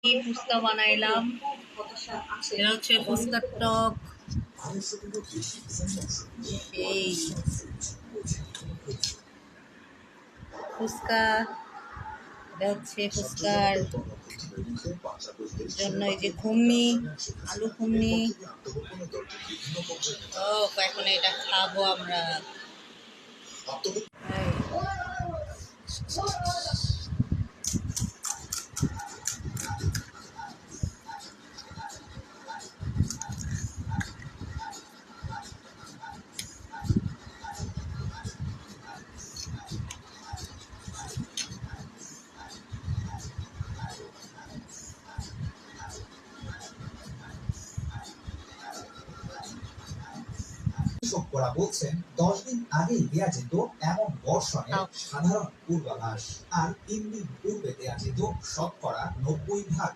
এই ফুচকা বানাইলাম। এটা হচ্ছে ফুচকার টক। এই ফুচকা, এটা হচ্ছে ফুচকার জন্য এই যে ঘুগনি, আলু ঘুগনি। ও এখন এটা খাবো আমরা। বিশেষজ্ঞরা বলছেন 10 দিন আগেই দেয়া যেত এমন বর্ষণের সাধারণ পূর্বাভাস, আর 3 দিন পূর্বে দেয়া যেত শতকরা 90 ভাগ